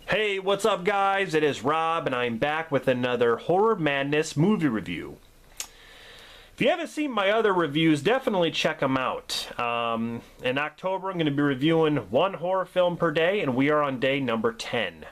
Hey, what's up guys? It is Rob and I'm back with another Horror Madness movie review. If you haven't seen my other reviews, definitely check them out. In October I'm going to be reviewing one horror film per day and we are on day number 10.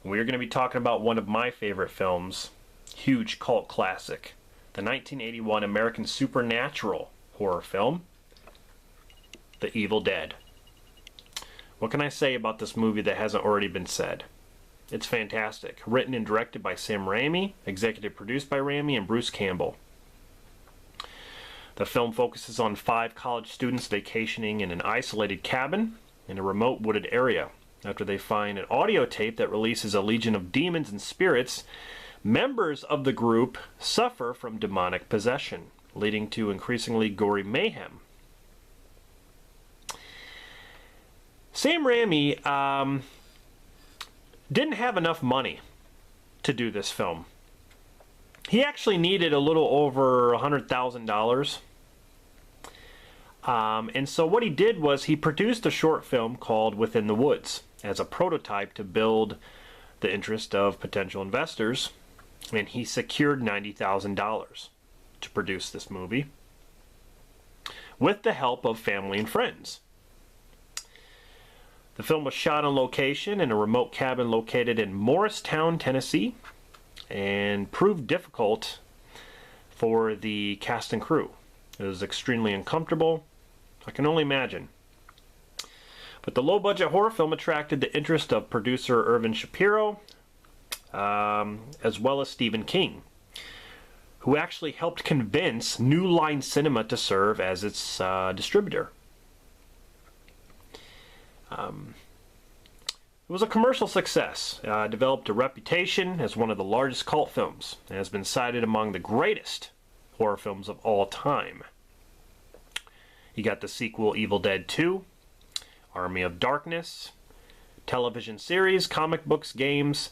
We are going to be talking about one of my favorite films, huge cult classic, the 1981 American supernatural horror film, The Evil Dead. What can I say about this movie that hasn't already been said? It's fantastic. Written and directed by Sam Raimi, executive produced by Raimi and Bruce Campbell. The film focuses on 5 college students vacationing in an isolated cabin in a remote wooded area. After they find an audio tape that releases a legion of demons and spirits, members of the group suffer from demonic possession, leading to increasingly gory mayhem. Sam Raimi didn't have enough money to do this film. He actually needed a little over $100,000. And so what he did was he produced a short film called Within the Woods as a prototype to build the interest of potential investors. And he secured $90,000 to produce this movie with the help of family and friends. The film was shot on location in a remote cabin located in Morristown, Tennessee, and proved difficult for the cast and crew. It was extremely uncomfortable, I can only imagine. But the low-budget horror film attracted the interest of producer Irvin Shapiro, as well as Stephen King, who actually helped convince New Line Cinema to serve as its distributor. It was a commercial success, developed a reputation as one of the largest cult films, and has been cited among the greatest horror films of all time. You got the sequel Evil Dead 2, Army of Darkness, television series, comic books, games,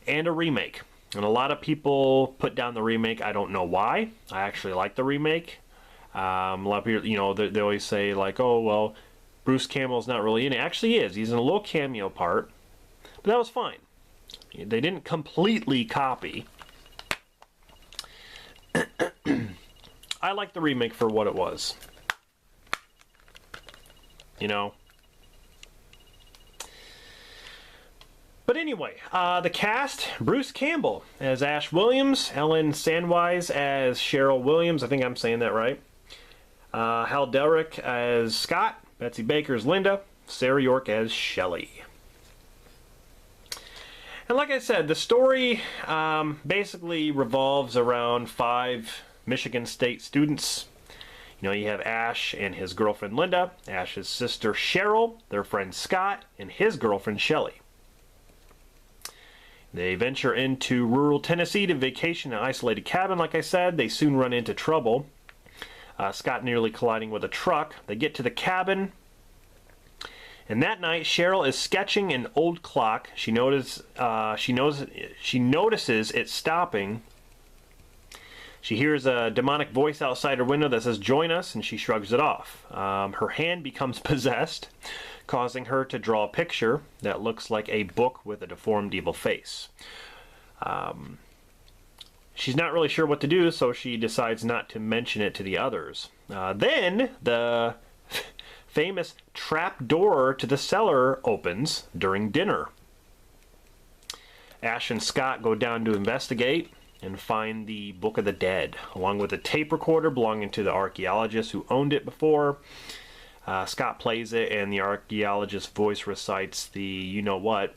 and a remake. And a lot of people put down the remake. I don't know why. I actually like the remake. A lot of people, you know, they always say like, oh, well, Bruce Campbell's not really in it. Actually he is. He's in a little cameo part. But that was fine. They didn't completely copy. I like the remake for what it was. You know? But anyway, the cast, Bruce Campbell as Ash Williams, Ellen Sandweiss as Cheryl Williams, I think I'm saying that right. Hal Delrick as Scott, Betsy Baker as Linda, Sarah York as Shelley. And like I said, the story basically revolves around 5 Michigan State students. You know, you have Ash and his girlfriend Linda, Ash's sister Cheryl, their friend Scott, and his girlfriend Shelley. They venture into rural Tennessee to vacation in an isolated cabin, like I said. They soon run into trouble. Scott nearly colliding with a truck. They get to the cabin, and that night Cheryl is sketching an old clock. She notices it stopping. She hears a demonic voice outside her window that says, "Join us," and she shrugs it off. Her hand becomes possessed, causing her to draw a picture that looks like a book with a deformed evil face. She's not really sure what to do, so she decides not to mention it to the others. Then the famous trap door to the cellar opens during dinner. Ash and Scott go down to investigate and find the Book of the Dead, along with a tape recorder belonging to the archaeologist who owned it before. Scott plays it, and the archaeologist's voice recites the you-know-what,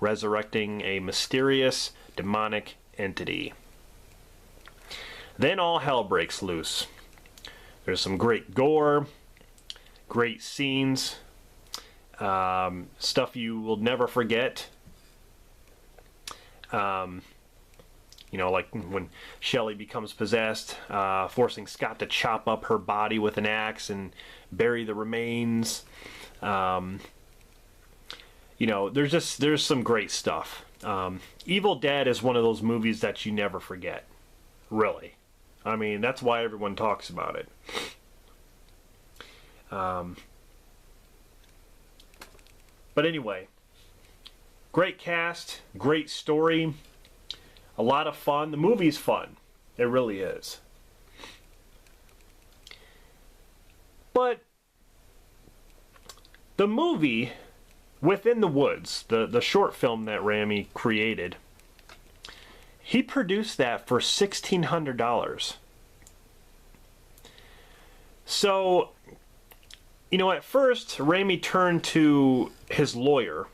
resurrecting a mysterious demonic entity. Then all hell breaks loose. There's some great gore, great scenes, stuff you will never forget. You know, like when Shelley becomes possessed, forcing Scott to chop up her body with an axe and bury the remains. You know, there's some great stuff. Evil Dead is one of those movies that you never forget. Really. I mean, that's why everyone talks about it. But anyway, Great cast, great story, a lot of fun. The movie's fun. It really is. But the movie Within the Woods, the short film that Raimi created, he produced that for $1,600. So, you know, at first, Raimi turned to his lawyer.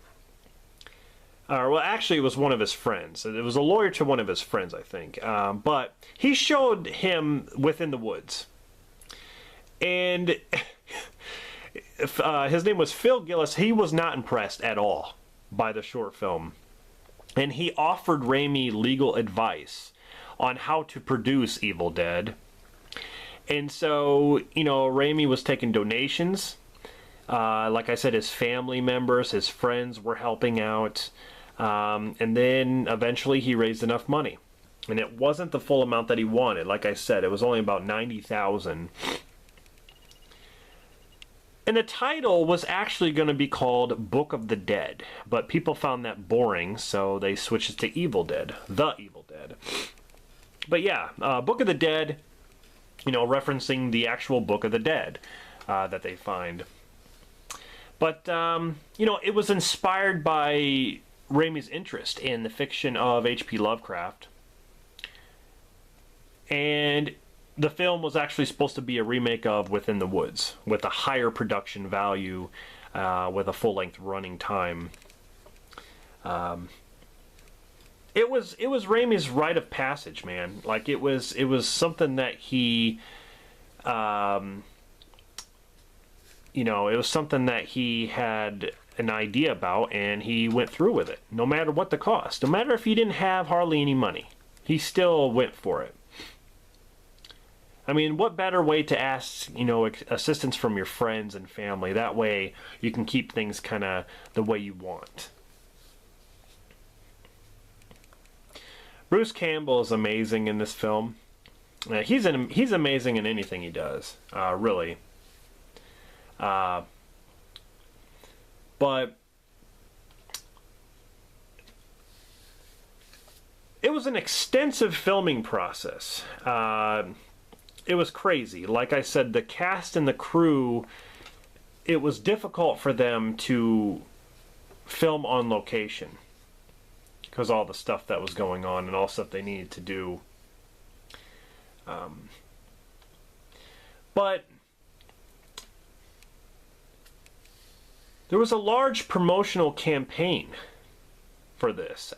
Well, actually, it was one of his friends. It was a lawyer to one of his friends, I think. But he showed him Within the Woods. And his name was Phil Gillis. He was not impressed at all by the short film. And he offered Raimi legal advice on how to produce Evil Dead. And so, you know, Raimi was taking donations. Like I said, his family members, his friends were helping out. And then eventually he raised enough money. And it wasn't the full amount that he wanted. Like I said, it was only about $90,000. And the title was actually going to be called Book of the Dead, but people found that boring, so they switched it to Evil Dead, The Evil Dead. But yeah, Book of the Dead, you know, referencing the actual Book of the Dead that they find. But, you know, it was inspired by Raimi's interest in the fiction of H.P. Lovecraft. And the film was actually supposed to be a remake of Within the Woods, with a higher production value, with a full-length running time. It was Raimi's rite of passage, man. Like it was something that he, you know, it was something that he had an idea about, and he went through with it, no matter what the cost. No matter if he didn't have hardly any money, he still went for it. I mean, what better way to ask, you know, assistance from your friends and family? That way you can keep things kind of the way you want. Bruce Campbell is amazing in this film. He's amazing in anything he does, really. But it was an extensive filming process. It was crazy. Like I said, the cast and the crew, it was difficult for them to film on location because all the stuff that was going on and all the stuff they needed to do. But there was a large promotional campaign for this.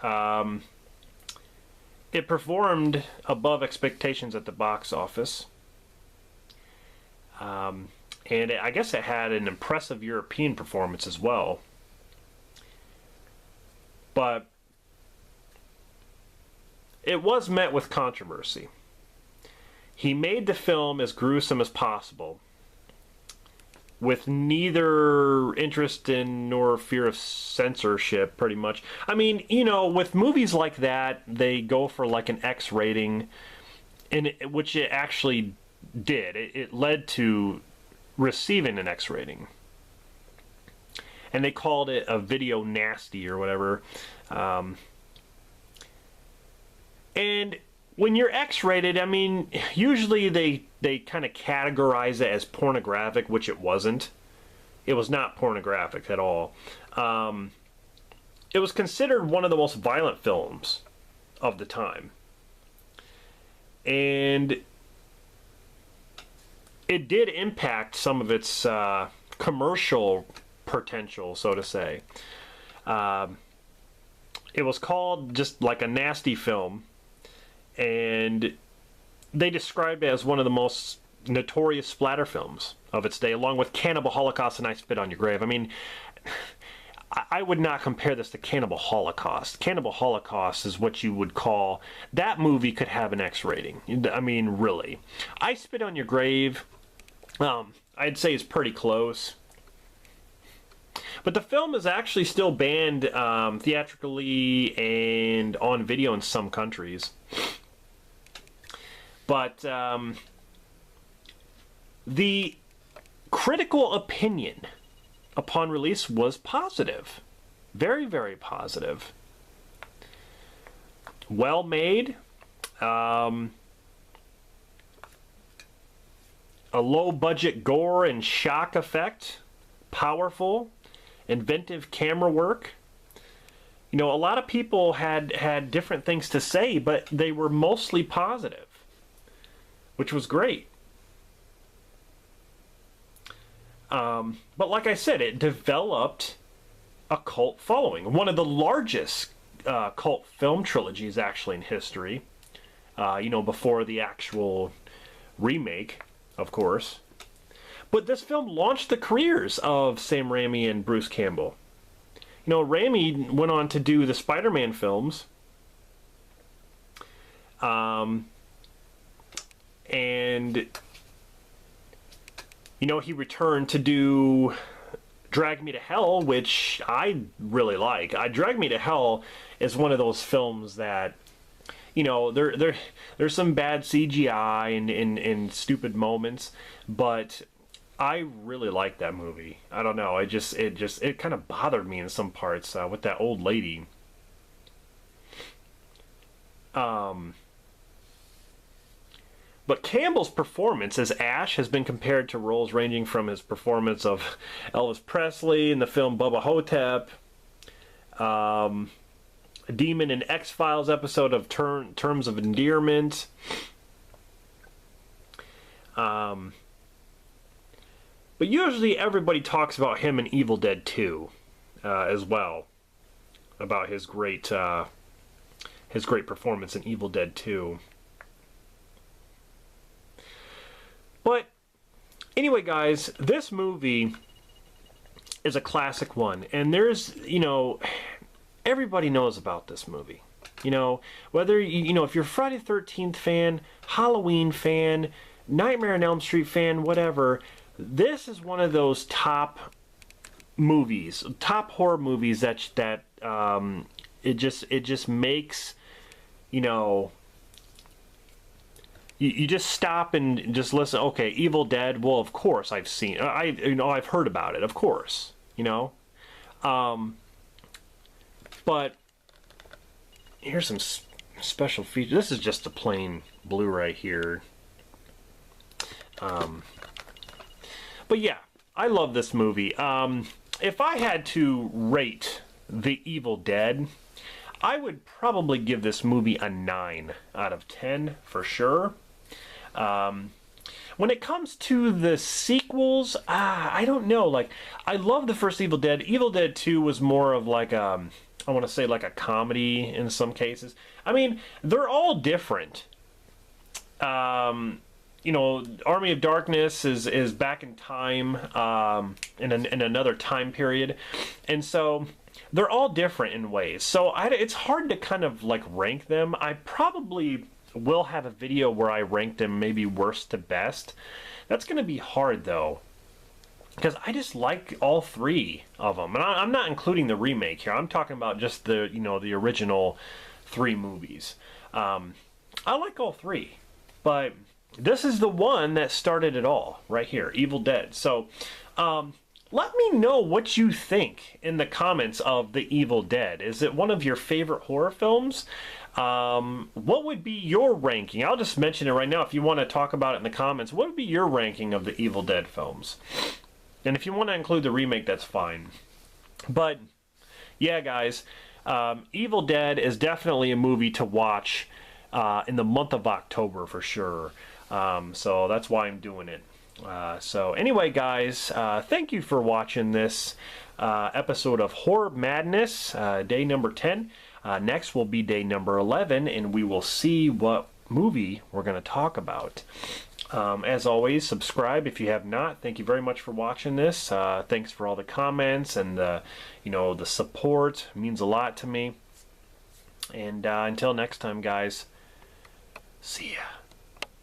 It performed above expectations at the box office. And I guess it had an impressive European performance as well. But it was met with controversy. He made the film as gruesome as possible, with neither interest in nor fear of censorship, pretty much. I mean, you know, with movies like that, they go for like an X rating, which it actually did. It led to receiving an X rating. And they called it a video nasty or whatever. And when you're X-rated, I mean, usually they kind of categorize it as pornographic, which it wasn't. It was not pornographic at all. It was considered one of the most violent films of the time. And it did impact some of its commercial potential, so to say. It was called just like a nasty film. And they described it as one of the most notorious splatter films of its day, along with Cannibal Holocaust and I Spit on Your Grave. I mean, I would not compare this to Cannibal Holocaust. Cannibal Holocaust is what you would call... That movie could have an X rating. I mean, really. I Spit on Your Grave, I'd say is pretty close. But the film is actually still banned theatrically and on video in some countries. But the critical opinion upon release was positive. Very, very positive. Well made. A low budget gore and shock effect. Powerful. Inventive camera work. You know, a lot of people had different things to say, but they were mostly positive, which was great. But like I said, it developed a cult following. One of the largest cult film trilogies, actually, in history. You know, before the actual remake, of course. But this film launched the careers of Sam Raimi and Bruce Campbell. You know, Raimi went on to do the Spider-Man films. And, you know, he returned to do Drag Me to Hell, which I really like. Drag Me to Hell is one of those films that, you know, there's some bad CGI and stupid moments, but I really like that movie. I don't know. It kind of bothered me in some parts with that old lady. But Campbell's performance as Ash has been compared to roles ranging from his performance of Elvis Presley in the film Bubba Hotep, a demon in X-Files episode of Terms of Endearment. But usually everybody talks about him in Evil Dead 2 as well, about his great performance in Evil Dead 2. But anyway, guys, this movie is a classic one, and there's, you know, everybody knows about this movie. You know, whether you know, if you're a Friday the 13th fan, Halloween fan, Nightmare on Elm Street fan, whatever, this is one of those top movies, top horror movies that it just makes, you know, you just stop and just listen. Okay, Evil Dead. Well, of course I've seen. I've heard about it. Of course, you know. But here's some special features. This is just a plain Blu-ray here. But yeah, I love this movie. If I had to rate The Evil Dead, I would probably give this movie a 9 out of 10 for sure. When it comes to the sequels, I don't know. Like, I love the first Evil Dead. Evil Dead 2 was more of like I want to say like a comedy in some cases. I mean, they're all different. You know, Army of Darkness is back in time, in another time period, and so they're all different in ways. So it's hard to kind of like rank them. I probably will have a video where I rank them maybe worst to best. That's going to be hard though, because I just like all three of them, and I'm not including the remake here. I'm talking about just the, you know, the original 3 movies. I like all 3, but this is the one that started it all, right here, Evil Dead. So, let me know what you think in the comments of The Evil Dead. Is it one of your favorite horror films? What would be your ranking? I'll just mention it right now if you want to talk about it in the comments. What would be your ranking of the Evil Dead films? And if you want to include the remake, that's fine. But, yeah, guys, Evil Dead is definitely a movie to watch in the month of October for sure. So that's why I'm doing it. So anyway, guys, thank you for watching this episode of Horror Madness, day number 10. Next will be day number 11, and we will see what movie we're going to talk about. As always, subscribe if you have not. Thank you very much for watching this. Thanks for all the comments and the support. It means a lot to me. And until next time, guys, see ya.